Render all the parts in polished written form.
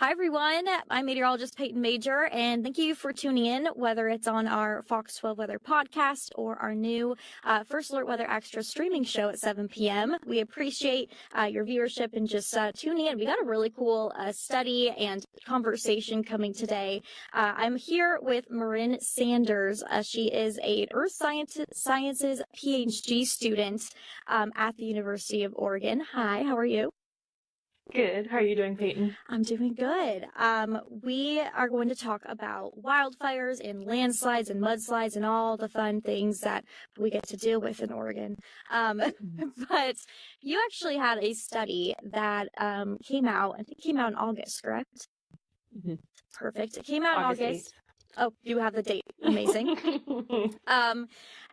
Hi, everyone. I'm Meteorologist Payton Major, and thank you for tuning in, whether it's on our Fox 12 Weather podcast or our new First Alert Weather Extra streaming show at 7 p.m. We appreciate your viewership and just tuning in. We got a really cool study and conversation coming today. I'm here with Maryn Sanders. She is a Earth Sciences PhD student at the University of Oregon. Hi, how are you? Good. How are you doing, Peyton? I'm doing good. We are going to talk about wildfires and landslides and mudslides and all the fun things that we get to deal with in Oregon. But you actually had a study that came out, I think it came out in August, correct? Mm-hmm. Perfect. It came out in August. 8th. Oh, you have the date. Amazing.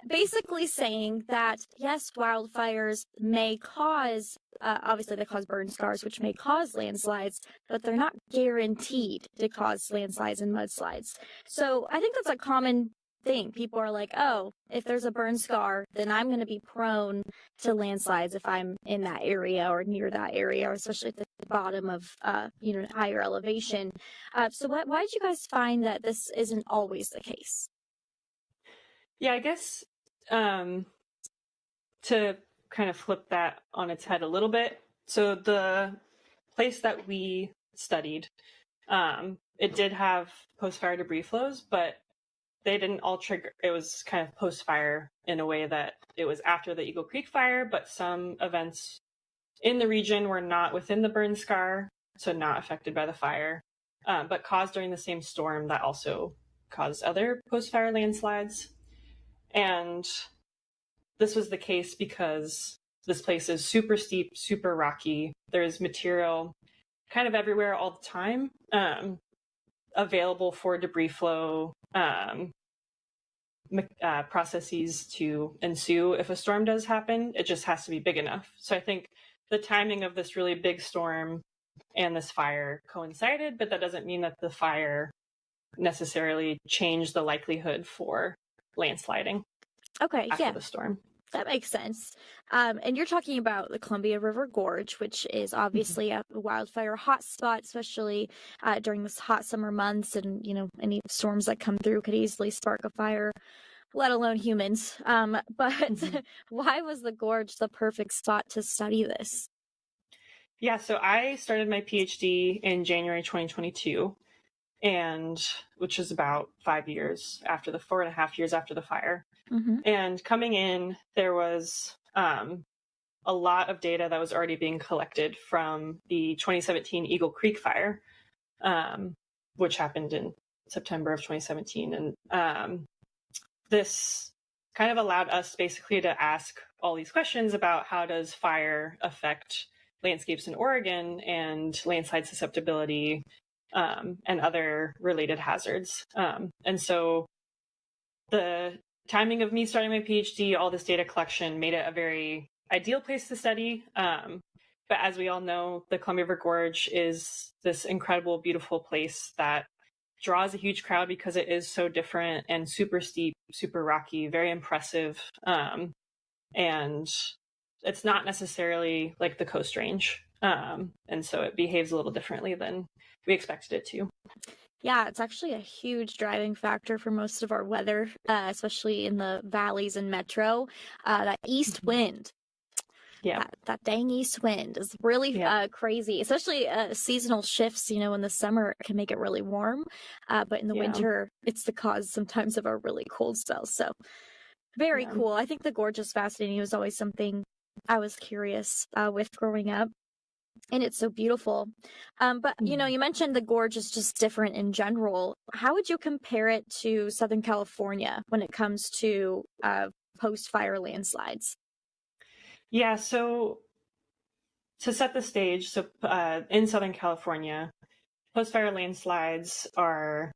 Basically saying that, yes, wildfires may cause, obviously they cause burn scars, which may cause landslides, but they're not guaranteed to cause landslides and mudslides. So I think that's a common thing. People are like, oh, if there's a burn scar, then I'm going to be prone to landslides if I'm in that area or near that area, or especially at the bottom of, higher elevation. So why did you guys find that this isn't always the case? Yeah, I guess to kind of flip that on its head a little bit. So the place that we studied, it did have post-fire debris flows, but they didn't all trigger. It was kind of post-fire in a way that it was after the Eagle Creek fire, but some events in the region were not within the burn scar, so not affected by the fire, but caused during the same storm that also caused other post-fire landslides. And this was the case because this place is super steep, super rocky. There's material kind of everywhere all the time, available for debris flow processes to ensue if a storm does happen. It just has to be big enough. So I think the timing of this really big storm and this fire coincided, but that doesn't mean that the fire necessarily changed the likelihood for landsliding. Okay, after yeah. the storm. That makes sense. And you're talking about the Columbia River Gorge, which is obviously a wildfire hotspot, especially during this hot summer months. And, any storms that come through could easily spark a fire, let alone humans. But why was the gorge the perfect spot to study this? Yeah, so I started my PhD in January 2022, which is about 5 years after 4.5 years after the fire. Mm-hmm. And coming in, there was a lot of data that was already being collected from the 2017 Eagle Creek fire, which happened in September of 2017. And this kind of allowed us basically to ask all these questions about how does fire affect landscapes in Oregon and landslide susceptibility and other related hazards. And so the timing of me starting my PhD, all this data collection made it a very ideal place to study. But as we all know, the Columbia River Gorge is this incredible, beautiful place that draws a huge crowd because it is so different and super steep, super rocky, very impressive. And it's not necessarily like the Coast Range. And so it behaves a little differently than we expected it to. Yeah, it's actually a huge driving factor for most of our weather, especially in the valleys and metro. That east wind, that dang east wind is really crazy, especially seasonal shifts, in the summer it can make it really warm. But in the winter, it's the cause sometimes of our really cold spells. So very cool. I think the gorge is fascinating. It was always something I was curious with growing up. And it's so beautiful. But, you mentioned the gorge is just different in general. How would you compare it to Southern California when it comes to post-fire landslides? Yeah, so to set the stage, in Southern California, post-fire landslides are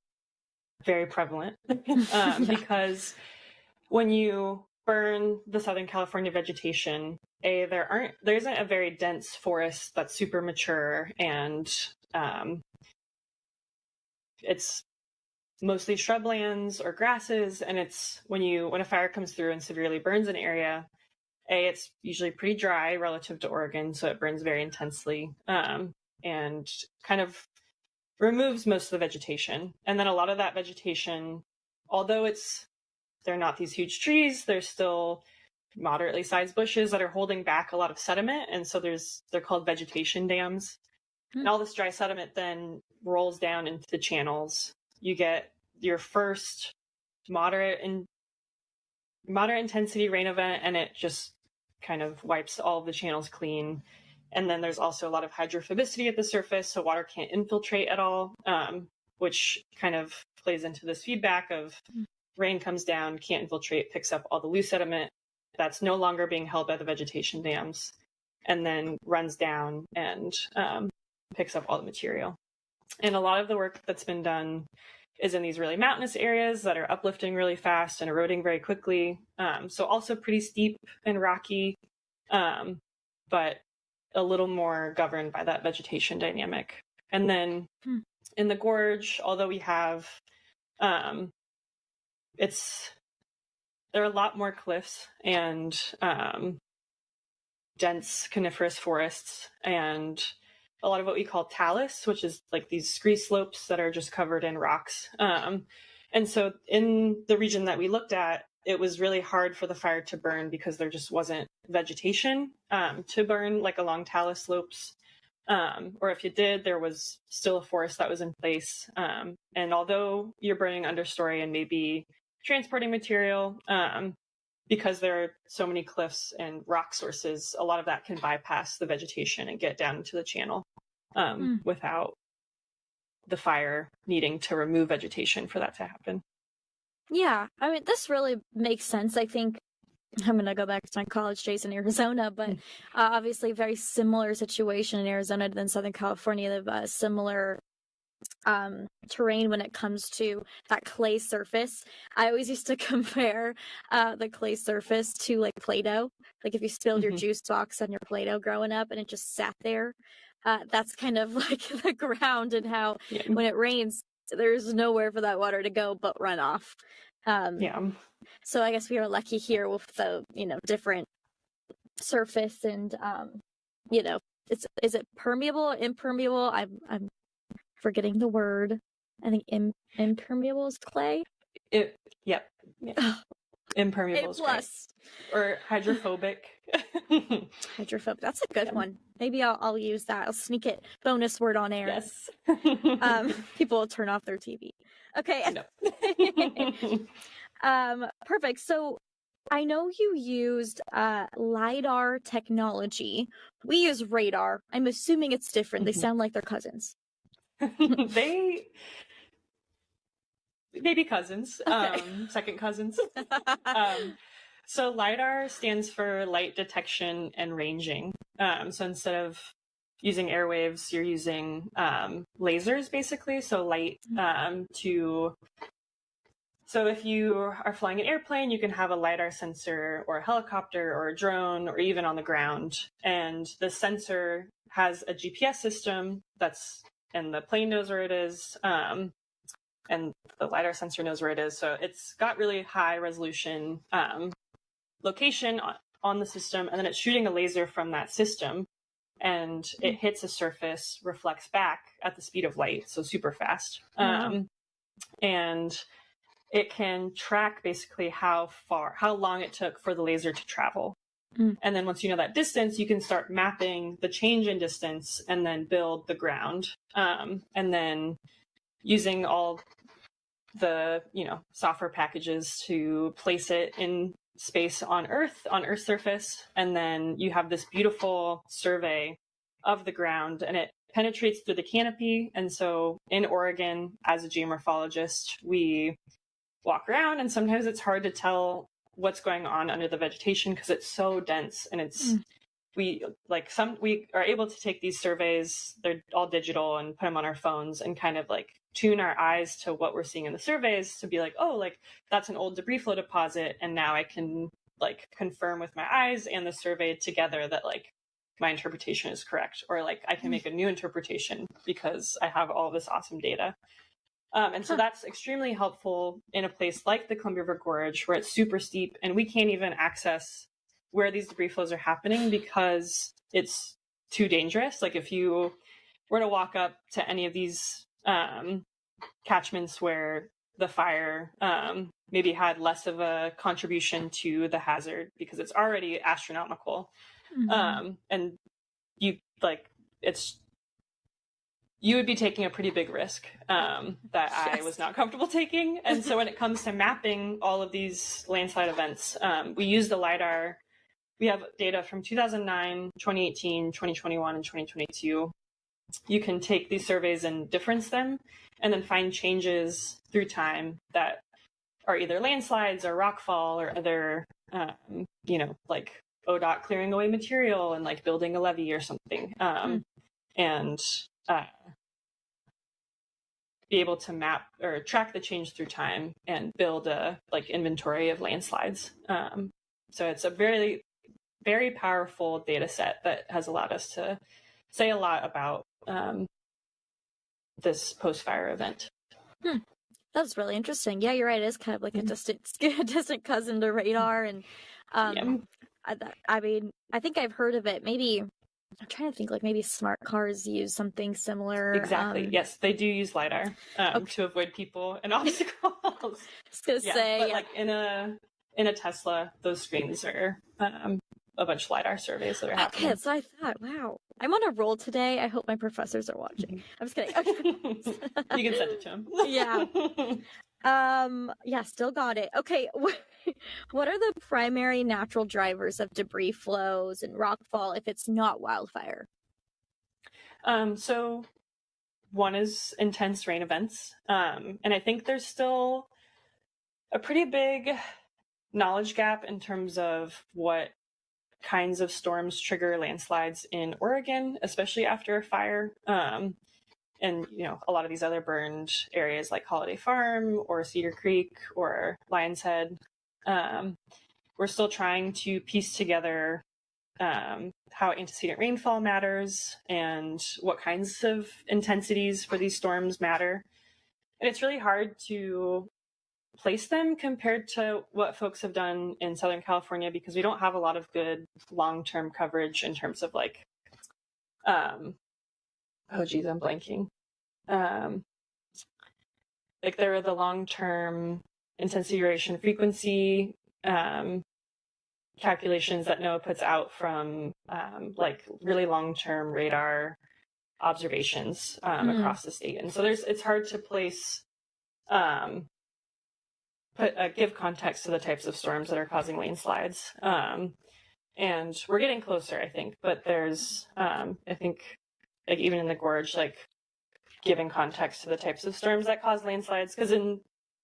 very prevalent because when you burn the Southern California vegetation, there isn't a very dense forest that's super mature, and it's mostly shrublands or grasses. And it's when a fire comes through and severely burns an area, it's usually pretty dry relative to Oregon, so it burns very intensely, and kind of removes most of the vegetation. And then a lot of that vegetation, although they're not these huge trees, they're still moderately sized bushes that are holding back a lot of sediment. And so they're called vegetation dams. And all this dry sediment then rolls down into the channels. You get your first moderate intensity rain event, and it just kind of wipes all of the channels clean. And then there's also a lot of hydrophobicity at the surface, so water can't infiltrate at all, which kind of plays into this feedback of rain comes down, can't infiltrate, picks up all the loose sediment that's no longer being held by the vegetation dams, and then runs down and picks up all the material. And a lot of the work that's been done is in these really mountainous areas that are uplifting really fast and eroding very quickly. So also pretty steep and rocky, but a little more governed by that vegetation dynamic. And then in the gorge, although we have, there are a lot more cliffs and dense coniferous forests and a lot of what we call talus, which is like these scree slopes that are just covered in rocks. And so in the region that we looked at, it was really hard for the fire to burn because there just wasn't vegetation to burn like along talus slopes. Or if you did, there was still a forest that was in place. And although you're burning understory and maybe transporting material, because there are so many cliffs and rock sources, a lot of that can bypass the vegetation and get down into the channel without the fire needing to remove vegetation for that to happen. Yeah, I mean, this really makes sense. I think I'm going to go back to my college days in Arizona, but obviously very similar situation in Arizona than Southern California. They have a similar terrain when it comes to that clay surface. I always used to compare the clay surface to like Play-Doh. Like if you spilled your juice box on your Play-Doh growing up and it just sat there, that's kind of like the ground and how when it rains, there's nowhere for that water to go but run off. So I guess we are lucky here with the, different surface and, is it permeable, impermeable? I'm forgetting the word. I think impermeable is clay. Impermeable is clay. Or hydrophobic. Hydrophobic. That's a good one. Maybe I'll use that. I'll sneak it. Bonus word on air. Yes. People will turn off their TV. Okay. Perfect. So I know you used lidar technology. We use radar. I'm assuming it's different. They sound like they're cousins. They may be cousins, second cousins. So LIDAR stands for light detection and ranging. So instead of using airwaves, you're using lasers, basically. So light So if you are flying an airplane, you can have a LIDAR sensor or a helicopter or a drone or even on the ground. And the sensor has a GPS system and the plane knows where it is. And the LIDAR sensor knows where it is. So it's got really high resolution location on the system. And then it's shooting a laser from that system. And it hits a surface, reflects back at the speed of light. So super fast. And it can track basically how long it took for the laser to travel. And then once you know that distance, you can start mapping the change in distance and then build the ground. And then using all the, software packages to place it in space on Earth's surface. And then you have this beautiful survey of the ground and it penetrates through the canopy. And so in Oregon, as a geomorphologist, we walk around and sometimes it's hard to tell what's going on under the vegetation because it's so dense and we are able to take these surveys, they're all digital, and put them on our phones and kind of like tune our eyes to what we're seeing in the surveys to be like, oh, like that's an old debris flow deposit. And now I can like confirm with my eyes and the survey together that like my interpretation is correct, or like I can make a new interpretation because I have all this awesome data. And so that's extremely helpful in a place like the Columbia River Gorge where it's super steep and we can't even access where these debris flows are happening because it's too dangerous. Like if you were to walk up to any of these catchments where the fire maybe had less of a contribution to the hazard because it's already astronomical. And you would be taking a pretty big risk that I was not comfortable taking. And so when it comes to mapping all of these landslide events, we use the lidar. We have data from 2009, 2018, 2021, and 2022. You can take these surveys and difference them and then find changes through time that are either landslides or rockfall or other, like ODOT clearing away material and like building a levee or something. And be able to map or track the change through time and build a inventory of landslides. So it's a very, very powerful data set that has allowed us to say a lot about this post-fire event. That's really interesting. Yeah, you're right. It is kind of like a distant cousin to radar. And I mean, I think I've heard of it. Maybe I'm trying to think, like maybe smart cars use something similar. Exactly. Yes, they do use lidar to avoid people and obstacles. I was gonna say, but like in a Tesla, those screens are a bunch of lidar surveys that are happening. Okay, so I thought, wow, I'm on a roll today. I hope my professors are watching. I'm just kidding. Okay. You can send it to them. Yeah, still got it. Okay, what are the primary natural drivers of debris flows and rockfall if it's not wildfire? So one is intense rain events. And I think there's still a pretty big knowledge gap in terms of what kinds of storms trigger landslides in Oregon, especially after a fire. And, a lot of these other burned areas like Holiday Farm or Cedar Creek or Lion's Head. We're still trying to piece together how antecedent rainfall matters and what kinds of intensities for these storms matter. And it's really hard to place them compared to what folks have done in Southern California because we don't have a lot of good long-term coverage in terms of I'm blanking. There are the long-term intensity, duration, frequency calculations that NOAA puts out from really long-term radar observations across the state. And so it's hard to place give context to the types of storms that are causing landslides. And we're getting closer, I think, but there's, I think, even in the gorge, giving context to the types of storms that cause landslides. Because in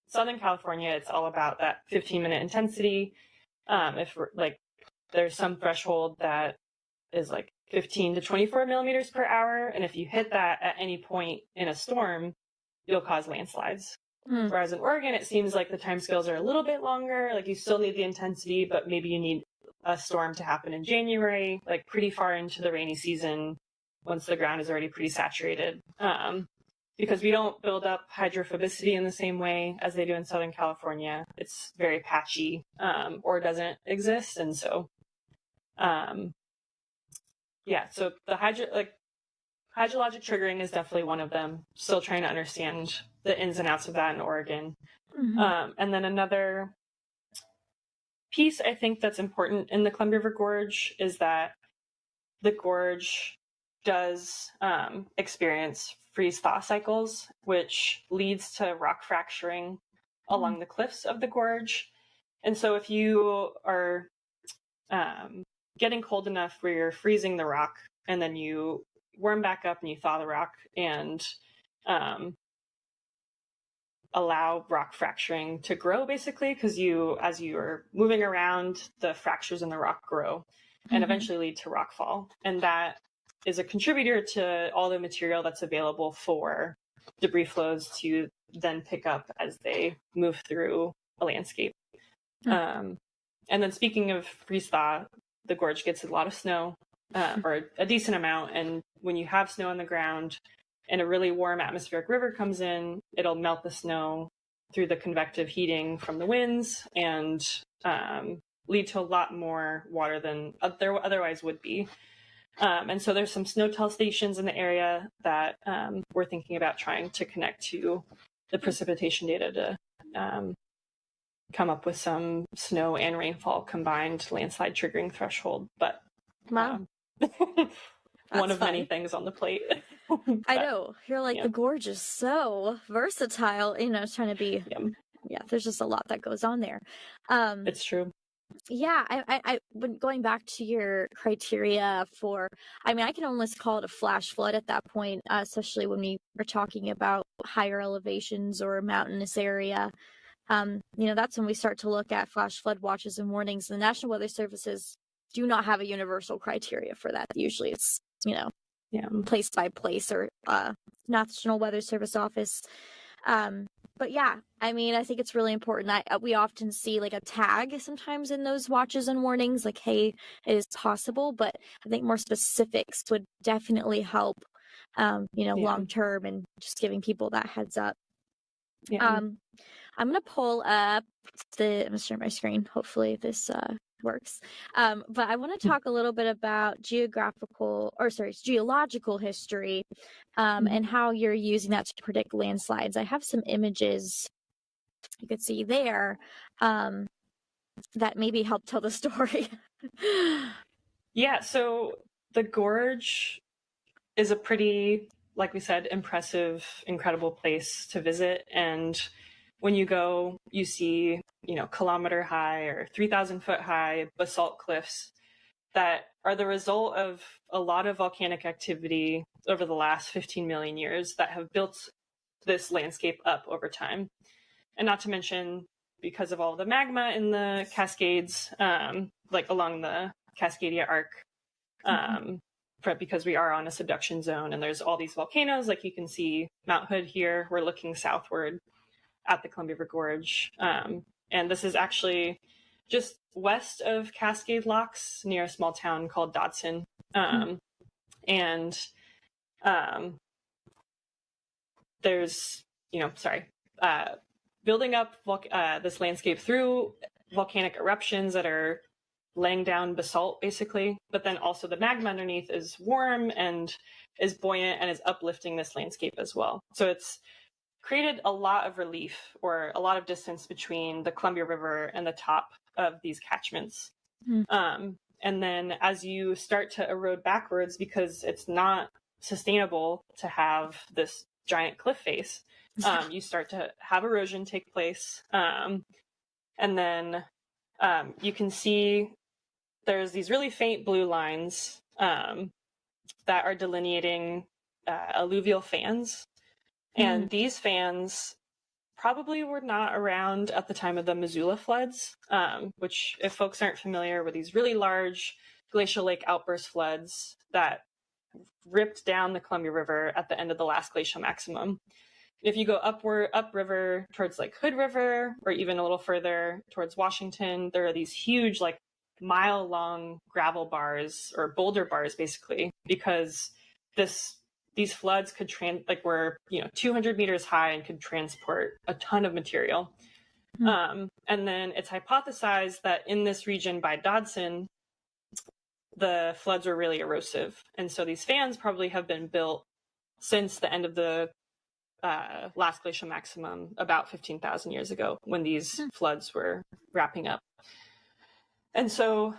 Southern California, it's all about that 15-minute intensity. If there's some threshold that is 15 to 24 millimeters per hour. And if you hit that at any point in a storm, you'll cause landslides. Whereas in Oregon, it seems like the timescales are a little bit longer. You still need the intensity, but maybe you need a storm to happen in January, pretty far into the rainy season, once the ground is already pretty saturated. Because we don't build up hydrophobicity in the same way as they do in Southern California. It's very patchy or doesn't exist. And so, so the hydrologic triggering is definitely one of them. Still trying to understand the ins and outs of that in Oregon. And then another piece I think that's important in the Columbia River Gorge is that the gorge does experience freeze-thaw cycles, which leads to rock fracturing along the cliffs of the gorge. And so if you are getting cold enough where you're freezing the rock and then you warm back up and you thaw the rock and allow rock fracturing to grow, basically, because as you are moving around, the fractures in the rock grow and eventually lead to rockfall. And that is a contributor to all the material that's available for debris flows to then pick up as they move through a landscape. And then speaking of freeze thaw, the gorge gets a lot of snow, or a decent amount. And when you have snow on the ground and a really warm atmospheric river comes in, it'll melt the snow through the convective heating from the winds and lead to a lot more water than there otherwise would be. And so there's some SNOTEL stations in the area that we're thinking about trying to connect to the precipitation data to come up with some snow and rainfall combined landslide triggering threshold. But wow. one of many things on the plate. But, I know. You're like, the gorge is so versatile, you know, it's trying to be, there's just a lot that goes on there. It's true. Yeah, I when going back to your criteria for, I mean, I can almost call it a flash flood at that point, especially when we were talking about higher elevations or mountainous area. You know, that's when we start to look at flash flood watches and warnings. The National Weather Services do not have a universal criteria for that. Usually it's, you know, place by place or National Weather Service office. But yeah, I mean, I think it's really important. We often see like a tag sometimes in those watches and warnings, like, hey, it is possible, but I think more specifics would definitely help, you know, long term and just giving people that heads up. I'm going to pull up I'm going to share my screen. Hopefully this works. But I want to talk a little bit about geological history and how you're using that to predict landslides. I have some images you could see there that maybe help tell the story. Yeah, so the gorge is a pretty, like we said, impressive, incredible place to visit. And when you go, you see, you know, kilometer high or 3,000 foot high basalt cliffs that are the result of a lot of volcanic activity over the last 15 million years that have built this landscape up over time. And not to mention, because of all the magma in the Cascades, like along the Cascadia Arc, because we are on a subduction zone and there's all these volcanoes, like you can see Mount Hood here, we're looking southward at the Columbia River Gorge. And this is actually just west of Cascade Locks near a small town called Dodson. There's, you know, building up this landscape through volcanic eruptions that are laying down basalt, basically. But then also the magma underneath is warm and is buoyant and is uplifting this landscape as well. So it's created a lot of relief or a lot of distance between the Columbia River and the top of these catchments. And then as you start to erode backwards, because it's not sustainable to have this giant cliff face, you start to have erosion take place. And then you can see there's these really faint blue lines that are delineating alluvial fans. And these fans probably were not around at the time of the Missoula floods, which, if folks aren't familiar, were these really large glacial lake outburst floods that ripped down the Columbia River at the end of the last glacial maximum. If you go upriver towards like Hood River, or even a little further towards Washington, there are these huge, like mile-long gravel bars or boulder bars, basically, because these floods could were 200 meters high and could transport a ton of material. And then it's hypothesized that in this region by Dodson, the floods were really erosive, and so these fans probably have been built since the end of the last glacial maximum, about 15,000 years ago, when these floods were wrapping up. And so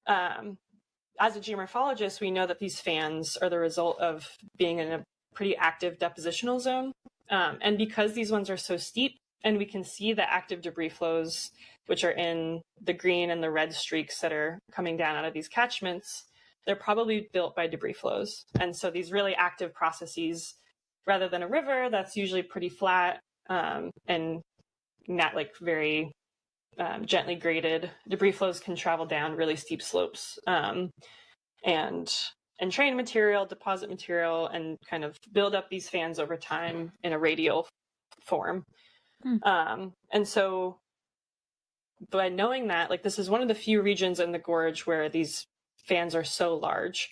as a geomorphologist, we know that these fans are the result of being in a pretty active depositional zone. And because these ones are so steep, and we can see the active debris flows, which are in the green and the red streaks that are coming down out of these catchments, they're probably built by debris flows. And so these really active processes, rather than a river that's usually pretty flat and not like very gently graded, debris flows can travel down really steep slopes and train material, deposit material, and kind of build up these fans over time in a radial form. And so by knowing that, like, this is one of the few regions in the gorge where these fans are so large.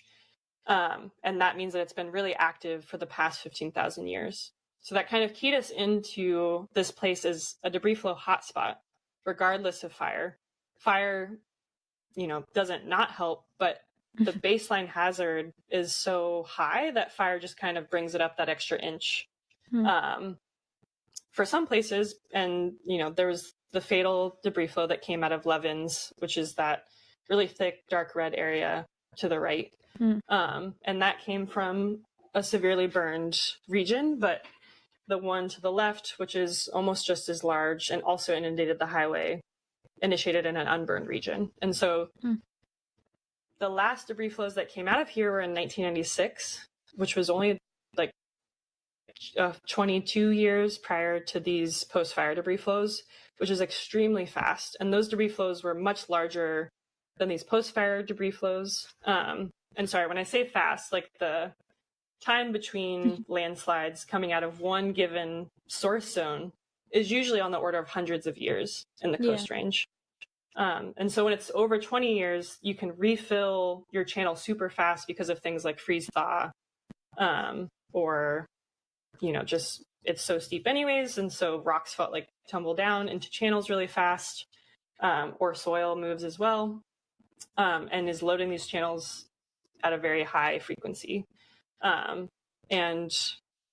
And that means that it's been really active for the past 15,000 years. So that kind of keyed us into this place as a debris flow hotspot, regardless of fire. Fire, doesn't not help, but the baseline hazard is so high that fire just kind of brings it up that extra inch. For some places, and there was the fatal debris flow that came out of Levins, which is that really thick dark red area to the right, and that came from a severely burned region. But the one to the left, which is almost just as large and also inundated the highway, initiated in an unburned region. And so the last debris flows that came out of here were in 1996, which was only like 22 years prior to these post-fire debris flows, which is extremely fast. And those debris flows were much larger than these post-fire debris flows. And sorry, when I say fast, like the time between landslides coming out of one given source zone is usually on the order of hundreds of years in the Coast Range. And so when it's over 20 years, you can refill your channel super fast because of things like freeze thaw, or, just it's so steep anyways. And so rocks tumble down into channels really fast, or soil moves as well, and is loading these channels at a very high frequency. And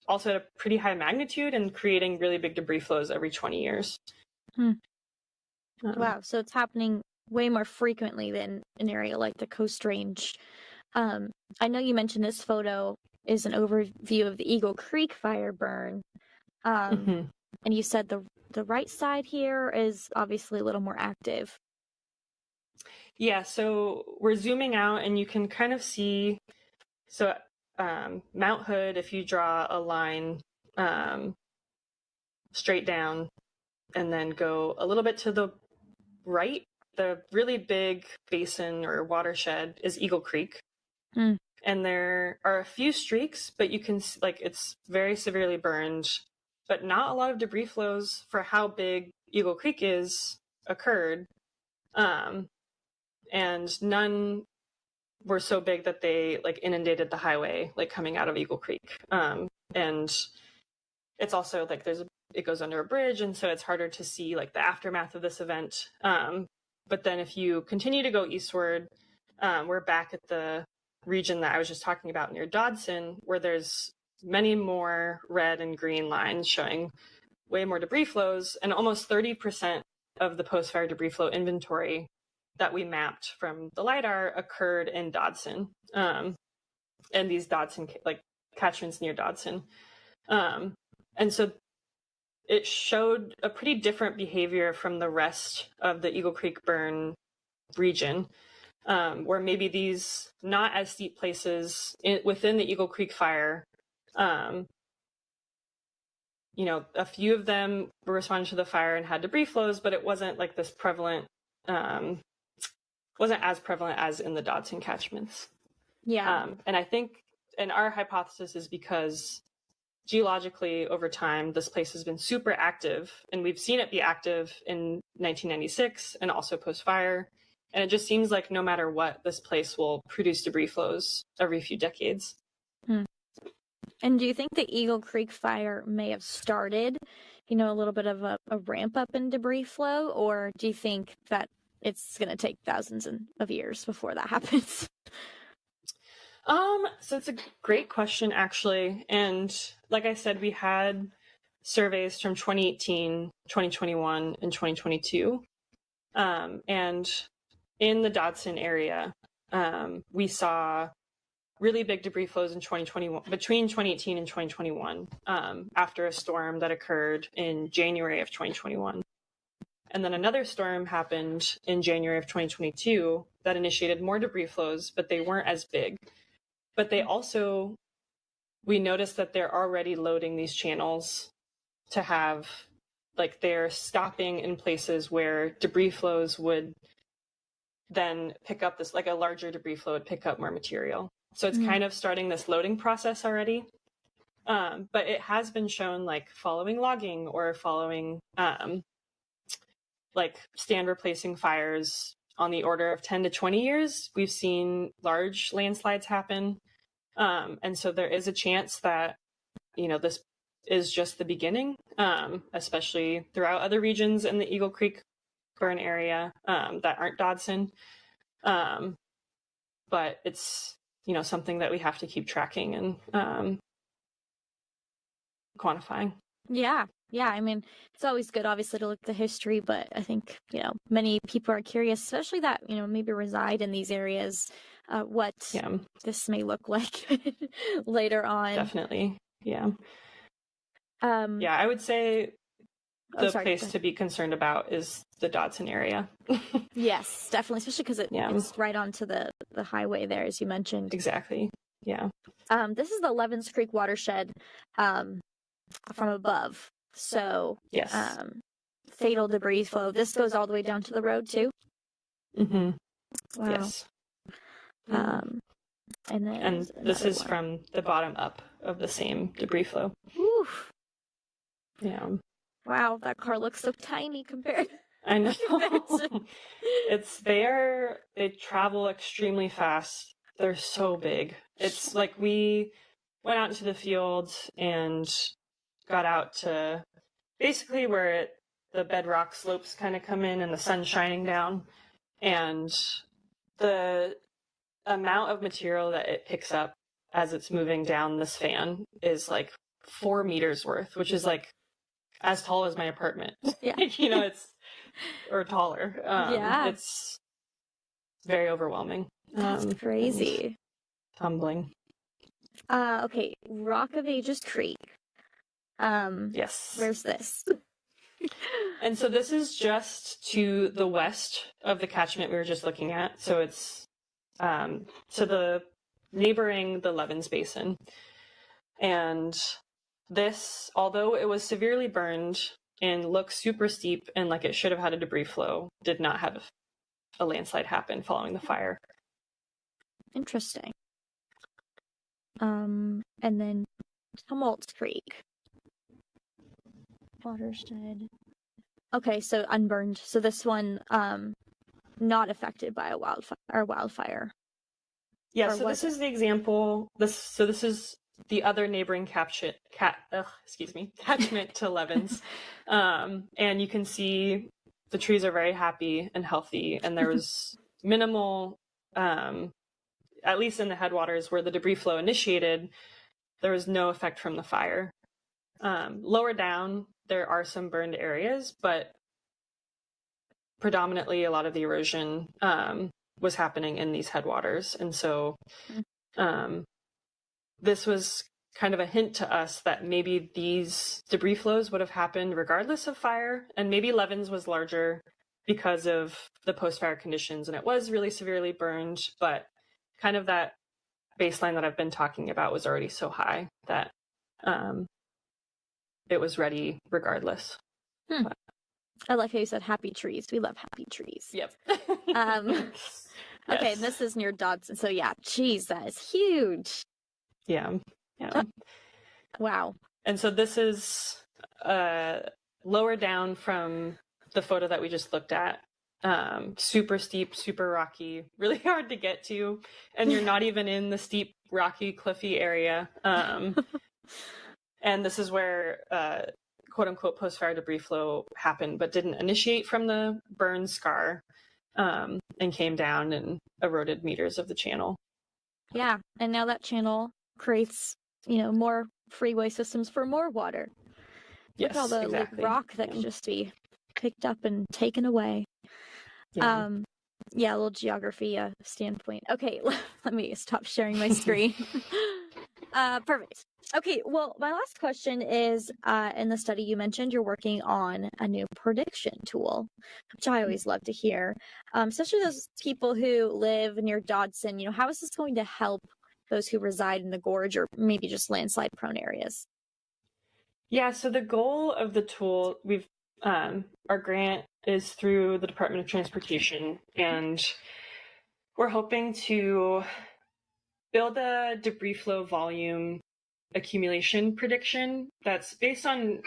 also at a pretty high magnitude and creating really big debris flows every 20 years. Wow, so it's happening way more frequently than an area like the Coast Range. I know you mentioned this photo is an overview of the Eagle Creek fire burn. And you said the right side here is obviously a little more active. Yeah, so we're zooming out and you can kind of see, so Mount Hood, if you draw a line straight down and then go a little bit to the right, the really big basin or watershed is Eagle Creek. And there are a few streaks, but you can it's very severely burned, but not a lot of debris flows for how big Eagle Creek is occurred. And none were so big that they inundated the highway, coming out of Eagle Creek. And it's also it goes under a bridge, and so it's harder to see the aftermath of this event. But then if you continue to go eastward, we're back at the region that I was just talking about near Dodson, where there's many more red and green lines showing way more debris flows, and almost 30% of the post-fire debris flow inventory that we mapped from the lidar occurred in Dodson, and these Dodson catchments near Dodson. And so it showed a pretty different behavior from the rest of the Eagle Creek burn region, where maybe these not as steep places within the Eagle Creek fire, a few of them were responding to the fire and had debris flows, but it wasn't this prevalent, wasn't as prevalent as in the Dodson catchments. Yeah. And I think, and our hypothesis is because geologically over time, this place has been super active, and we've seen it be active in 1996 and also post-fire. And it just seems like no matter what, this place will produce debris flows every few decades. And do you think the Eagle Creek fire may have started, a little bit of a ramp up in debris flow, or do you think that it's going to take thousands of years before that happens? So it's a great question, actually. And like I said, we had surveys from 2018, 2021, and 2022. And in the Dodson area, we saw really big debris flows in 2021, between 2018 and 2021, after a storm that occurred in January of 2021. And then another storm happened in January of 2022 that initiated more debris flows, but they weren't as big. But they also, we noticed that they're already loading these channels to have, they're stopping in places where debris flows would then pick up this, a larger debris flow would pick up more material. So it's kind of starting this loading process already. But it has been shown, following logging or following, stand replacing fires on the order of 10 to 20 years, we've seen large landslides happen. And so there is a chance that, this is just the beginning, especially throughout other regions in the Eagle Creek burn area that aren't Dodson. but it's, something that we have to keep tracking and quantifying. Yeah. Yeah. I mean, it's always good, obviously, to look at the history, but I think, many people are curious, especially that, maybe reside in these areas, what this may look like later on. Definitely. Yeah. I would say the place to be concerned about is the Dodson area. Yes, definitely, especially because it's right onto the highway there, as you mentioned. Exactly. Yeah. This is the Levens Creek watershed from above. So, yes. Fatal debris flow. This goes all the way down to the road too? Mm-hmm. Wow. Yes. And this is from the bottom up of the same debris flow. Oof. Yeah. Wow, that car looks so tiny compared. I know. They travel extremely fast. They're so big. It's like we went out into the fields and got out to basically where the bedrock slopes kind of come in and the sun's shining down. And the amount of material that it picks up as it's moving down this fan is like 4 meters worth, which is like as tall as my apartment. Yeah. It's or taller. It's very overwhelming. That's crazy. Tumbling. Okay, Rock of Ages Creek. Yes. Where's this? And so this is just to the west of the catchment we were just looking at. So it's to the neighboring the Levens Basin. And this, although it was severely burned and looks super steep and like it should have had a debris flow, did not have a landslide happen following the fire. Interesting. And then Tumult Creek. Watershed. Okay, so unburned. So this one, not affected by a wildfire. Yeah, so this is the example. This is the other neighboring catchment to Levens. And you can see the trees are very happy and healthy, and there was minimal, at least in the headwaters where the debris flow initiated, there was no effect from the fire. Lower down, there are some burned areas, but predominantly a lot of the erosion was happening in these headwaters. And so this was kind of a hint to us that maybe these debris flows would have happened regardless of fire, and maybe Levens was larger because of the post-fire conditions and it was really severely burned, but kind of that baseline that I've been talking about was already so high that it was ready regardless. I like how you said happy trees. We love happy trees. Yep. Okay, this is near Dodson. So yeah, geez, that is huge. Yeah. Wow. And so this is lower down from the photo that we just looked at. Super steep, super rocky, really hard to get to. And you're not even in the steep, rocky, cliffy area. And this is where quote unquote post-fire debris flow happened, but didn't initiate from the burn scar and came down and eroded meters of the channel. Yeah. And now that channel creates, more freeway systems for more water. Yes, look at all the exactly. Rock that could just be picked up and taken away. Yeah. A little geography standpoint. Okay, let me stop sharing my screen. Perfect. Okay, well, my last question is, in the study you mentioned you're working on a new prediction tool, which I always love to hear, especially those people who live near Dodson. How is this going to help those who reside in the gorge or maybe just landslide-prone areas? Yeah, so the goal of the tool, our grant is through the Department of Transportation, and we're hoping to build a debris flow volume accumulation prediction that's based on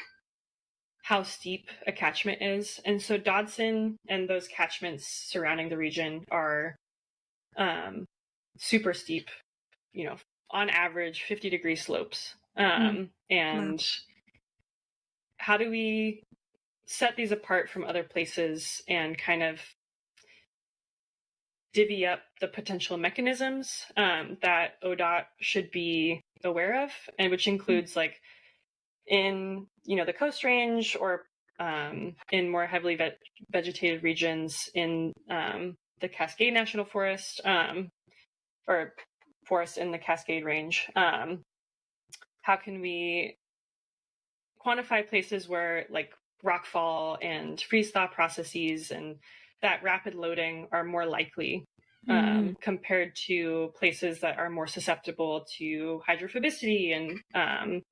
how steep a catchment is. And so Dodson and those catchments surrounding the region are super steep, on average 50-degree slopes. And how do we set these apart from other places and kind of divvy up the potential mechanisms that ODOT should be aware of, and which includes like in, the Coast Range or in more heavily vegetated regions in the Cascade National Forest or forest in the Cascade Range. How can we quantify places where like rockfall and freeze-thaw processes and that rapid loading are more likely compared to places that are more susceptible to hydrophobicity and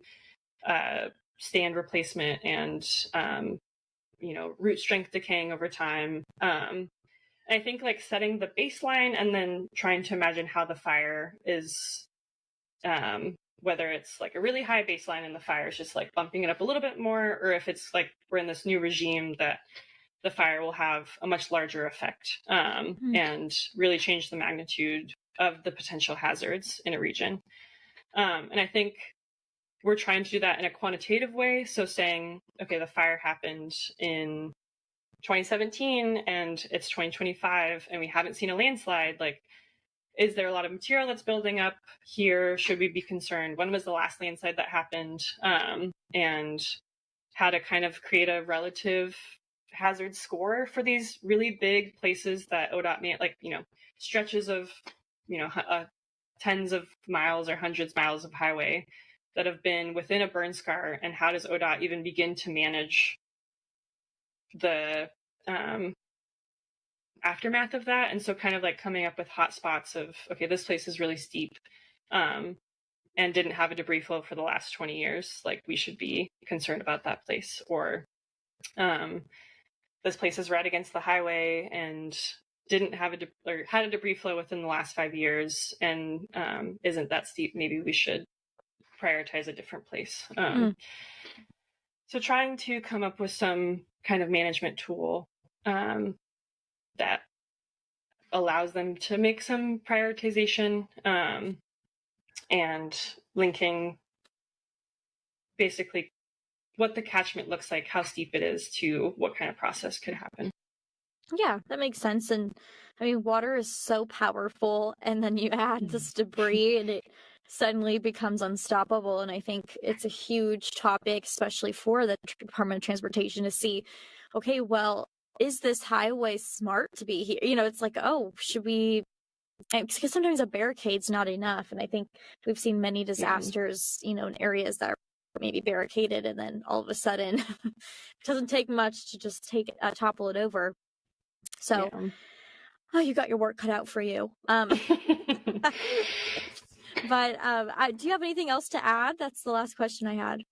stand replacement and root strength decaying over time. I think like setting the baseline and then trying to imagine how the fire is, whether it's like a really high baseline and the fire is just like bumping it up a little bit more, or if it's like we're in this new regime that the fire will have a much larger effect and really change the magnitude of the potential hazards in a region. And I think we're trying to do that in a quantitative way. So saying, okay, the fire happened in 2017 and it's 2025 and we haven't seen a landslide. Like, is there a lot of material that's building up here? Should we be concerned? When was the last landslide that happened? And how to kind of create a relative hazard score for these really big places that ODOT may, like, stretches of, tens of miles or hundreds of miles of highway that have been within a burn scar, and how does ODOT even begin to manage the aftermath of that? And so kind of like coming up with hotspots of, okay, this place is really steep and didn't have a debris flow for the last 20 years. Like, we should be concerned about that place. Or this place is right against the highway and didn't have or had a debris flow within the last 5 years and isn't that steep. Maybe we should prioritize a different place. So trying to come up with some kind of management tool that allows them to make some prioritization and linking basically what the catchment looks like, how steep it is, to what kind of process could happen. Yeah, that makes sense. And I mean, water is so powerful, and then you add this debris and it suddenly becomes unstoppable. And I think it's a huge topic, especially for the Department of Transportation, to see, okay, well, is this highway smart to be here? It's like, oh, should we? Because sometimes a barricade's not enough. And I think we've seen many disasters, in areas that are maybe barricaded, and then all of a sudden it doesn't take much to just topple it over. So, you got your work cut out for you. But do you have anything else to add? That's the last question I had.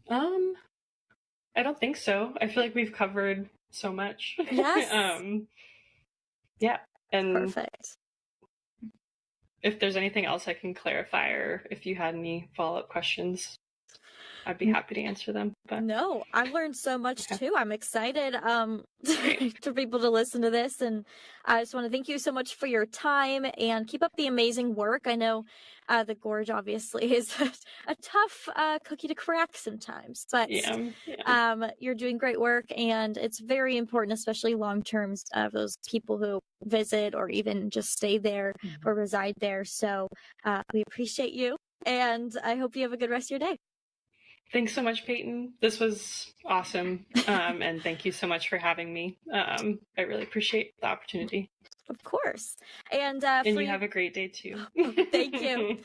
I don't think so. I feel like we've covered so much. Yes. Yeah. And perfect. If there's anything else I can clarify, or if you had any follow-up questions, I'd be happy to answer them. But no, I've learned so much too. I'm excited to be able to listen to this, and I just want to thank you so much for your time and keep up the amazing work. I know the Gorge obviously is a tough cookie to crack sometimes, but you're doing great work, and it's very important, especially long term, of those people who visit or even just stay there or reside there. So we appreciate you, and I hope you have a good rest of your day. Thanks so much, Payton. This was awesome. And thank you so much for having me. I really appreciate the opportunity. Of course. And you have a great day too. Thank you.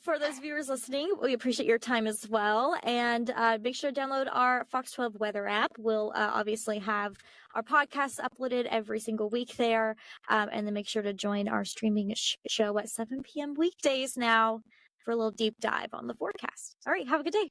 For those viewers listening, we appreciate your time as well. And make sure to download our Fox 12 weather app. We'll obviously have our podcasts uploaded every single week there. And then make sure to join our streaming show at 7 p.m. weekdays now for a little deep dive on the forecast. All right. Have a good day.